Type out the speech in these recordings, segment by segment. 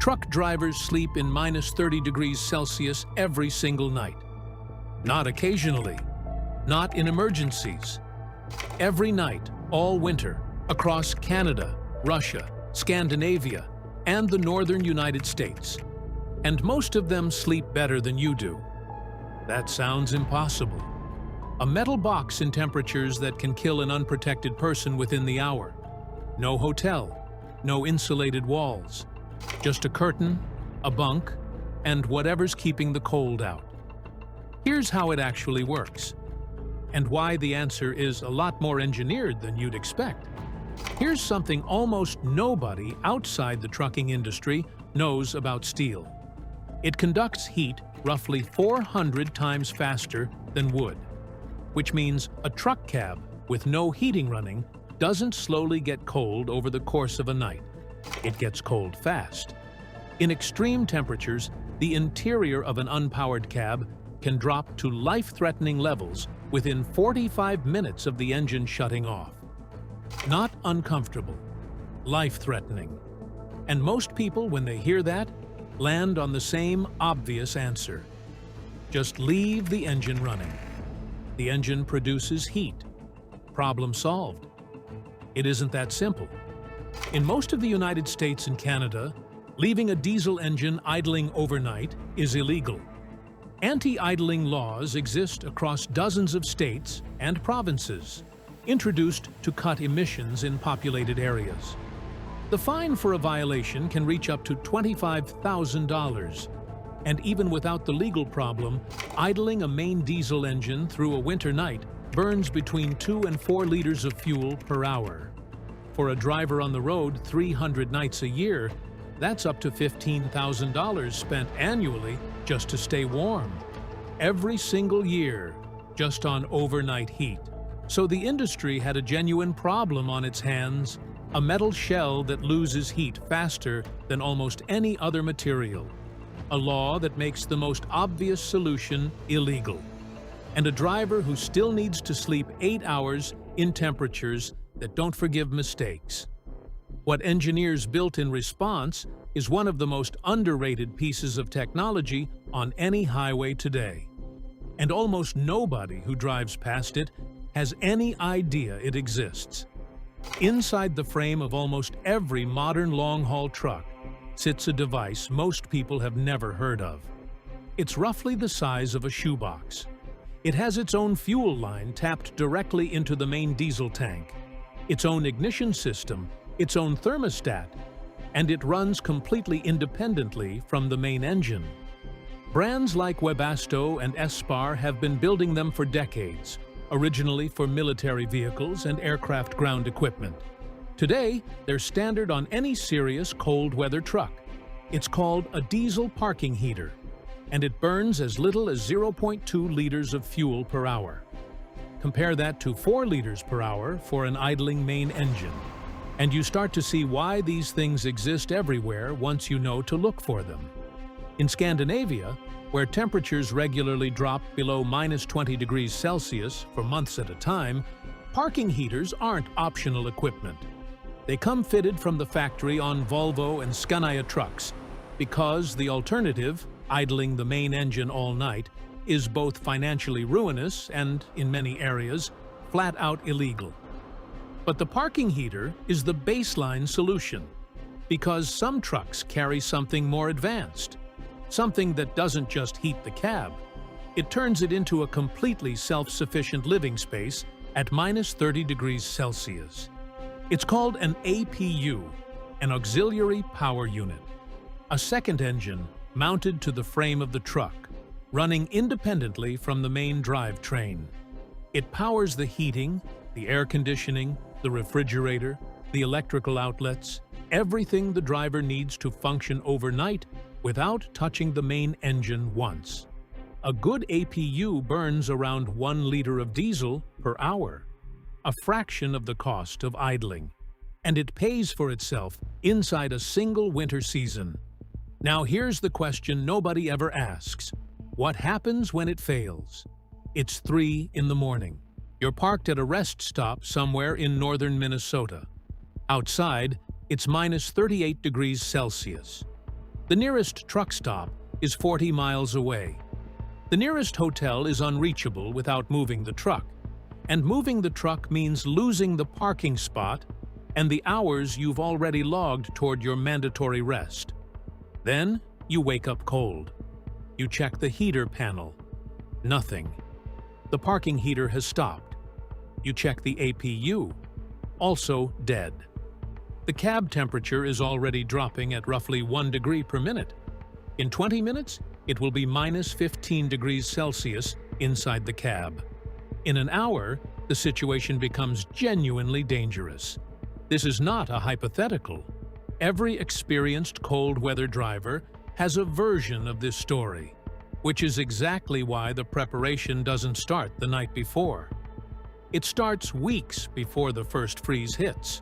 Truck drivers sleep in minus 30 degrees Celsius every single night. Not occasionally, not in emergencies. Every night, all winter, across Canada, Russia, Scandinavia, and the northern United States. And most of them sleep better than you do. That sounds impossible. A metal box in temperatures that can kill an unprotected person within the hour. No hotel, no insulated walls. Just a curtain, a bunk, and whatever's keeping the cold out. Here's how it actually works, and why the answer is a lot more engineered than you'd expect. Here's something almost nobody outside the trucking industry knows about steel. It conducts heat roughly 400 times faster than wood, which means a truck cab with no heating running doesn't slowly get cold over the course of a night. It gets cold fast. In extreme temperatures, the interior of an unpowered cab can drop to life-threatening levels within 45 minutes of the engine shutting off. Not uncomfortable, life-threatening. And most people, when they hear that, land on the same obvious answer. Just leave the engine running. The engine produces heat. Problem solved. It isn't that simple. In most of the United States and Canada, leaving a diesel engine idling overnight is illegal. Anti-idling laws exist across dozens of states and provinces, introduced to cut emissions in populated areas. The fine for a violation can reach up to $25,000. And even without the legal problem, idling a main diesel engine through a winter night burns between 2 and 4 liters of fuel per hour. For a driver on the road 300 nights a year, that's up to $15,000 spent annually just to stay warm. Every single year, just on overnight heat. So the industry had a genuine problem on its hands, a metal shell that loses heat faster than almost any other material. A law that makes the most obvious solution illegal. And a driver who still needs to sleep 8 hours in temperatures that don't forgive mistakes. What engineers built in response is one of the most underrated pieces of technology on any highway today. And almost nobody who drives past it has any idea it exists. Inside the frame of almost every modern long-haul truck sits a device most people have never heard of. It's roughly the size of a shoebox. It has its own fuel line tapped directly into the main diesel tank, its own ignition system, its own thermostat, and it runs completely independently from the main engine. Brands like Webasto and Espar have been building them for decades, originally for military vehicles and aircraft ground equipment. Today, they're standard on any serious cold-weather truck. It's called a diesel parking heater, and it burns as little as 0.2 liters of fuel per hour. Compare that to 4 liters per hour for an idling main engine. And you start to see why these things exist everywhere once you know to look for them. In Scandinavia, where temperatures regularly drop below minus 20 degrees Celsius for months at a time, parking heaters aren't optional equipment. They come fitted from the factory on Volvo and Scania trucks, because the alternative, idling the main engine all night, is both financially ruinous and, in many areas, flat out illegal. But the parking heater is the baseline solution, because some trucks carry something more advanced, something that doesn't just heat the cab. It turns it into a completely self-sufficient living space at minus 30 degrees Celsius. It's called an APU, an auxiliary power unit, a second engine mounted to the frame of the truck, running independently from the main drivetrain. It powers the heating, the air conditioning, the refrigerator, the electrical outlets, everything the driver needs to function overnight without touching the main engine once. A good APU burns around 1 liter of diesel per hour, a fraction of the cost of idling, and it pays for itself inside a single winter season. Now here's the question nobody ever asks. What happens when it fails? It's 3 in the morning. You're parked at a rest stop somewhere in northern Minnesota. Outside, it's minus 38 degrees Celsius. The nearest truck stop is 40 miles away. The nearest hotel is unreachable without moving the truck, and moving the truck means losing the parking spot and the hours you've already logged toward your mandatory rest. Then you wake up cold. You check the heater panel. Nothing. The parking heater has stopped. You check the APU. Also dead. The cab temperature is already dropping at roughly 1 degree per minute. In 20 minutes, it will be minus 15 degrees Celsius inside the cab. In an hour, the situation becomes genuinely dangerous. This is not a hypothetical. Every experienced cold weather driver has a version of this story, which is exactly why the preparation doesn't start the night before. It starts weeks before the first freeze hits.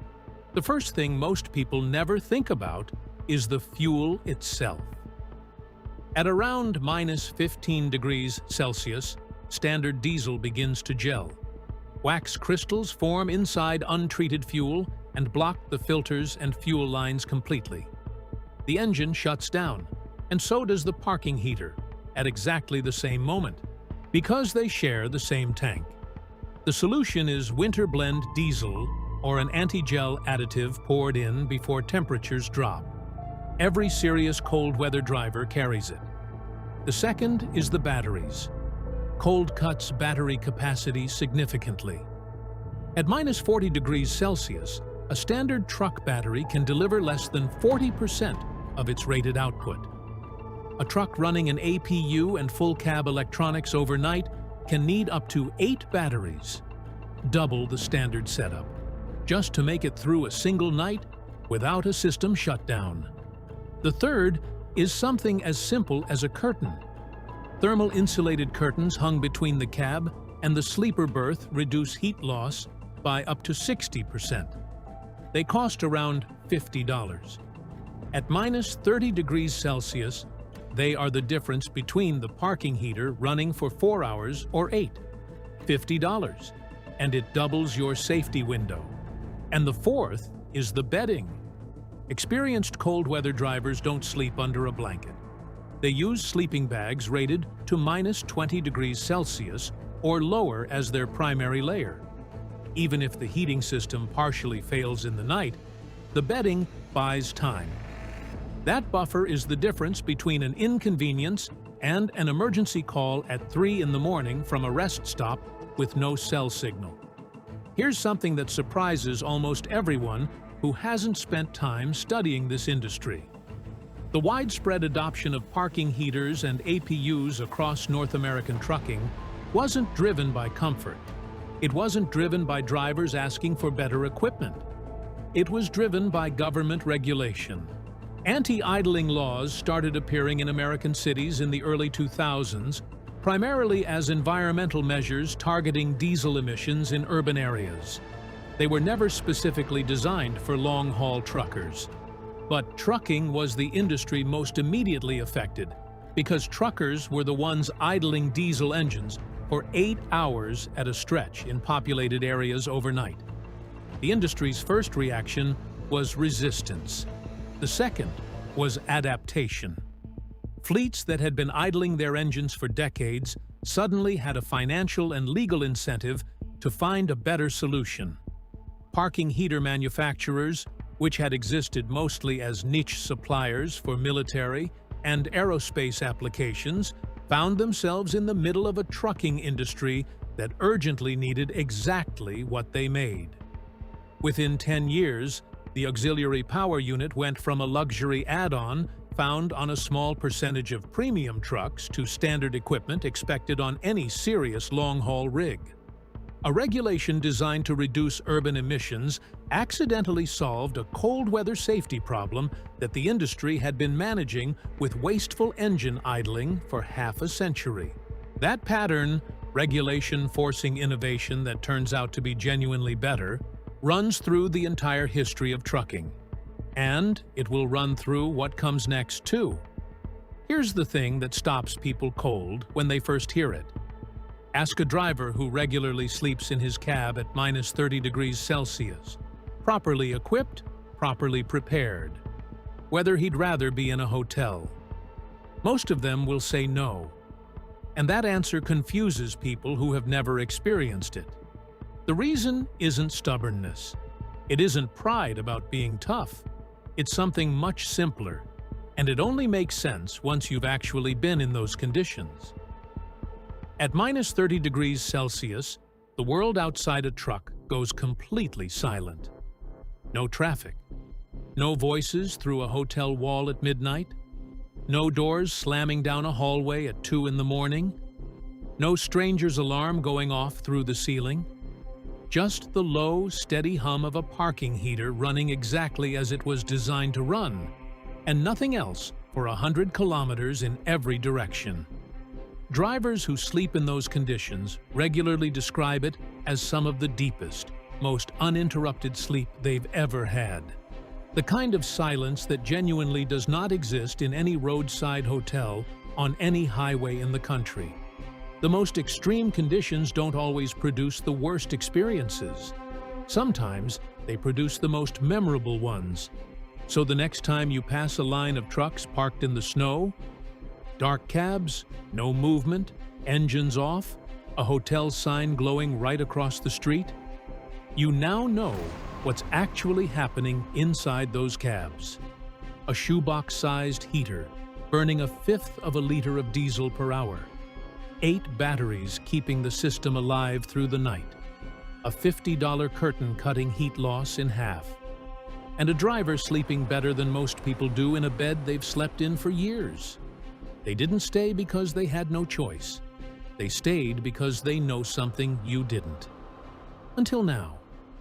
The first thing most people never think about is the fuel itself. At around minus 15 degrees Celsius, standard diesel begins to gel. Wax crystals form inside untreated fuel and block the filters and fuel lines completely. The engine shuts down, and so does the parking heater, at exactly the same moment, because they share the same tank. The solution is winter blend diesel or an anti-gel additive poured in before temperatures drop. Every serious cold weather driver carries it. The second is the batteries. Cold cuts battery capacity significantly. At minus 40 degrees Celsius, a standard truck battery can deliver less than 40% of its rated output. A truck running an APU and full cab electronics overnight can need up to 8 batteries, double the standard setup, just to make it through a single night without a system shutdown. The third is something as simple as a curtain. Thermal insulated curtains hung between the cab and the sleeper berth reduce heat loss by up to 60%. They cost around $50. At minus 30 degrees Celsius, they are the difference between the parking heater running for 4 hours or 8. $50. And it doubles your safety window. And the fourth is the bedding. Experienced cold weather drivers don't sleep under a blanket. They use sleeping bags rated to minus 20 degrees Celsius or lower as their primary layer. Even if the heating system partially fails in the night, the bedding buys time. That buffer is the difference between an inconvenience and an emergency call at 3 in the morning from a rest stop with no cell signal. Here's something that surprises almost everyone who hasn't spent time studying this industry. The widespread adoption of parking heaters and APUs across North American trucking wasn't driven by comfort. It wasn't driven by drivers asking for better equipment. It was driven by government regulation. Anti-idling laws started appearing in American cities in the early 2000s, primarily as environmental measures targeting diesel emissions in urban areas. They were never specifically designed for long-haul truckers. But trucking was the industry most immediately affected because truckers were the ones idling diesel engines for 8 hours at a stretch in populated areas overnight. The industry's first reaction was resistance. The second was adaptation. Fleets that had been idling their engines for decades suddenly had a financial and legal incentive to find a better solution. Parking heater manufacturers, which had existed mostly as niche suppliers for military and aerospace applications, found themselves in the middle of a trucking industry that urgently needed exactly what they made. Within 10 years, the auxiliary power unit went from a luxury add-on found on a small percentage of premium trucks to standard equipment expected on any serious long-haul rig. A regulation designed to reduce urban emissions accidentally solved a cold weather safety problem that the industry had been managing with wasteful engine idling for half a century. That pattern, regulation forcing innovation that turns out to be genuinely better, runs through the entire history of trucking. And it will run through what comes next too. Here's the thing that stops people cold when they first hear it. Ask a driver who regularly sleeps in his cab at minus 30 degrees Celsius. Properly equipped, properly prepared. whether he'd rather be in a hotel. Most of them will say no, and that answer confuses people who have never experienced it. The reason isn't stubbornness. It isn't pride about being tough. It's something much simpler, and it only makes sense once you've actually been in those conditions. At minus 30 degrees Celsius, the world outside a truck goes completely silent. No traffic. No voices through a hotel wall at midnight. No doors slamming down a hallway at 2 in the morning. No stranger's alarm going off through the ceiling. Just the low, steady hum of a parking heater running exactly as it was designed to run, and nothing else for 100 kilometers in every direction. Drivers who sleep in those conditions regularly describe it as some of the deepest, most uninterrupted sleep they've ever had. The kind of silence that genuinely does not exist in any roadside hotel on any highway in the country. The most extreme conditions don't always produce the worst experiences. Sometimes they produce the most memorable ones. So the next time you pass a line of trucks parked in the snow, dark cabs, no movement, engines off, a hotel sign glowing right across the street, you now know what's actually happening inside those cabs. A shoebox-sized heater burning 1/5 of a liter of diesel per hour. 8 batteries keeping the system alive through the night. A $50 curtain cutting heat loss in half. And a driver sleeping better than most people do in a bed they've slept in for years. They didn't stay because they had no choice. They stayed because they know something you didn't. Until now.